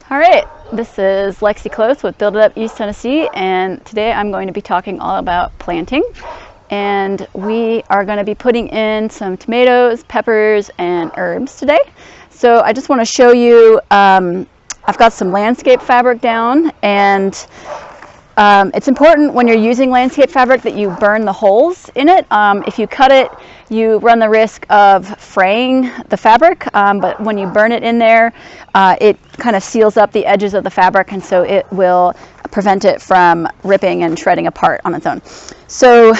All right, this is Lexi Close with Build It Up East Tennessee, and today I'm going to be talking all about planting. And we are going to be putting in some tomatoes, peppers, and herbs today. So I just want to show you, I've got some landscape fabric down, and it's important when you're using landscape fabric that you burn the holes in it. If you cut it, you run the risk of fraying the fabric, but when you burn it in there, it kind of seals up the edges of the fabric, and so it will prevent it from ripping and shredding apart on its own. So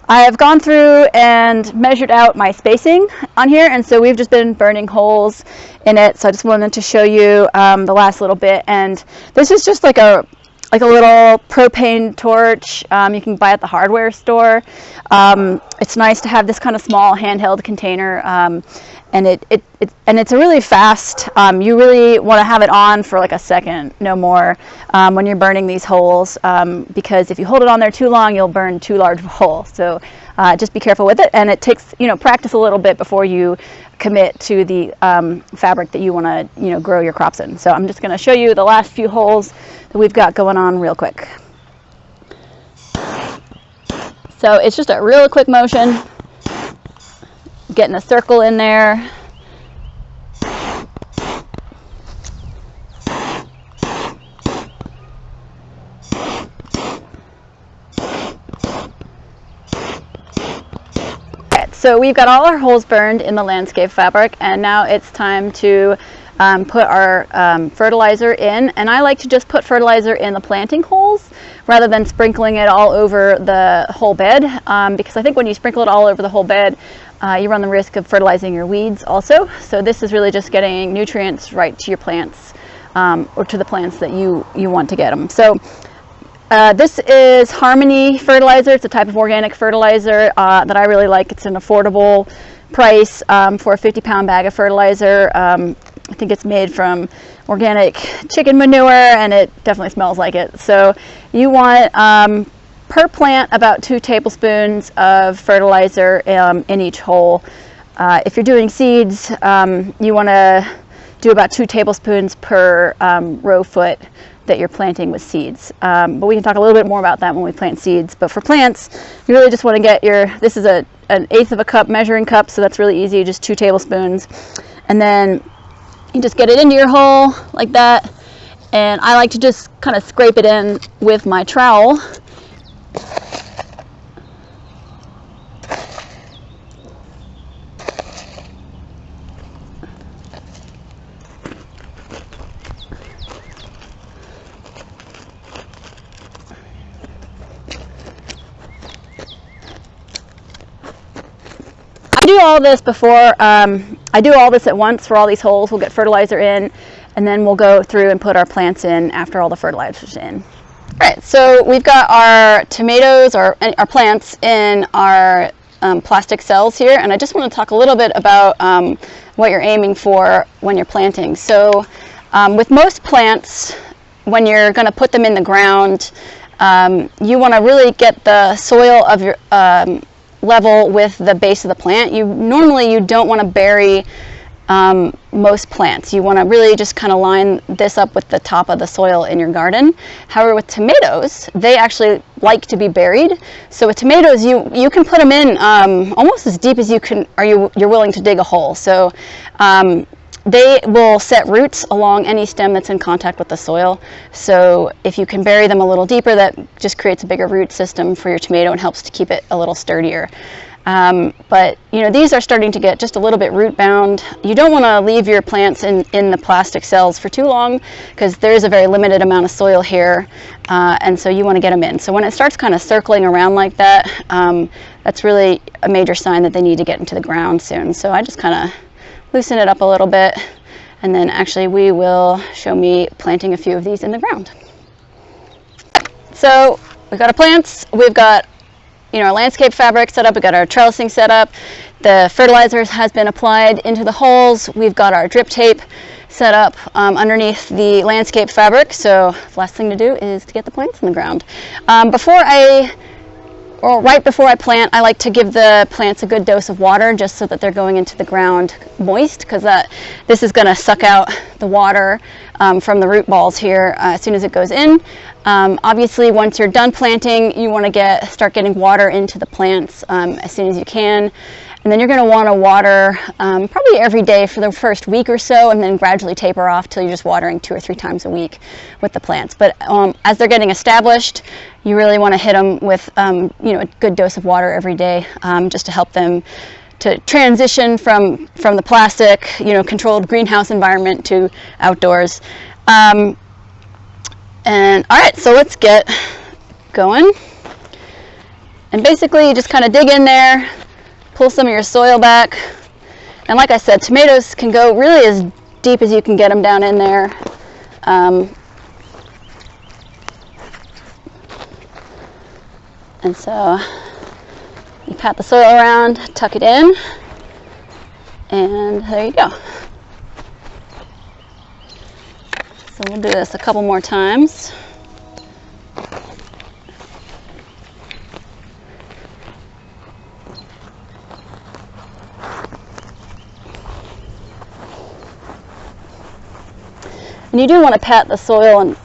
I have gone through and measured out my spacing on here, and so we've just been burning holes in it. So I just wanted to show you the last little bit, and this is just like a little propane torch you can buy at the hardware store. It's nice to have this kind of small handheld container, and it's a really fast. You really want to have it on for like a second, no more, when you're burning these holes, because if you hold it on there too long, you'll burn too large of a hole. So just be careful with it, and it takes practice a little bit before you commit to the fabric that you want to grow your crops in. So I'm just going to show you the last few holes that we've got going on real quick. So it's just a real quick motion, getting a circle in there. So we've got all our holes burned in the landscape fabric, and now it's time to put our fertilizer in. And I like to just put fertilizer in the planting holes rather than sprinkling it all over the whole bed, because I think when you sprinkle it all over the whole bed, you run the risk of fertilizing your weeds also. So this is really just getting nutrients right to your plants, or to the plants that you want to get them. So this is Harmony fertilizer. It's a type of organic fertilizer that I really like. It's an affordable price for a 50-pound bag of fertilizer. I think it's made from organic chicken manure, and it definitely smells like it. So you want, per plant, about 2 tablespoons of fertilizer in each hole. If you're doing seeds, you want to do about 2 tablespoons per row foot that you're planting with seeds. But we can talk a little bit more about that when we plant seeds. But for plants, you really just want to get this is an 1/8 of a cup measuring cup, so that's really easy, just 2 tablespoons. And then you just get it into your hole like that. And I like to just kind of scrape it in with my trowel. I do all this before, I do all this at once for all these holes. We'll get fertilizer in, and then we'll go through and put our plants in after all the fertilizer's in. All right, so we've got our tomatoes, or our plants, in our plastic cells here, and I just want to talk a little bit about what you're aiming for when you're planting. So with most plants, when you're going to put them in the ground, you want to really get the soil of your level with the base of the plant. Normally you don't want to bury most plants. You want to really just kind of line this up with the top of the soil in your garden. However, with tomatoes, they actually like to be buried. So with tomatoes, you can put them in almost as deep as you can, or you're willing to dig a hole. So they will set roots along any stem that's in contact with the soil. So if you can bury them a little deeper, that just creates a bigger root system for your tomato and helps to keep it a little sturdier. But these are starting to get just a little bit root bound. You don't want to leave your plants in the plastic cells for too long, because there is a very limited amount of soil here, and so you want to get them in. So when it starts kind of circling around like that, that's really a major sign that they need to get into the ground soon. So I just kind of loosen it up a little bit, and then actually we will show me planting a few of these in the ground. So we've got our plants, we've got our landscape fabric set up, we've got our trellising set up, the fertilizer has been applied into the holes, we've got our drip tape set up underneath the landscape fabric. So the last thing to do is to get the plants in the ground. Before I Well, right before I plant, I like to give the plants a good dose of water just so that they're going into the ground moist, because this is going to suck out the water from the root balls here as soon as it goes in. Obviously, once you're done planting, you want to start getting water into the plants as soon as you can. And then you're going to want to water probably every day for the first week or so, and then gradually taper off till you're just watering 2 or 3 times a week with the plants. But as they're getting established, you really want to hit them with a good dose of water every day, just to help them to transition from the plastic, controlled greenhouse environment to outdoors. And all right, so let's get going. And basically, you just kind of dig in there, pull some of your soil back. And like I said, tomatoes can go really as deep as you can get them down in there. And so you pat the soil around, tuck it in, and there you go. So we'll do this a couple more times. And you do want to pat the soil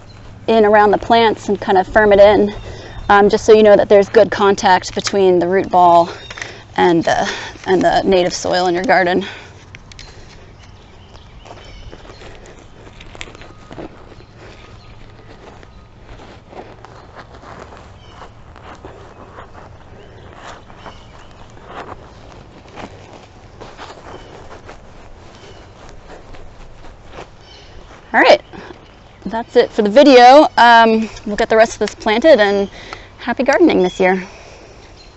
in around the plants and kind of firm it in, just so you know that there's good contact between the root ball and the native soil in your garden. All right, that's it for the video. We'll get the rest of this planted, and happy gardening this year.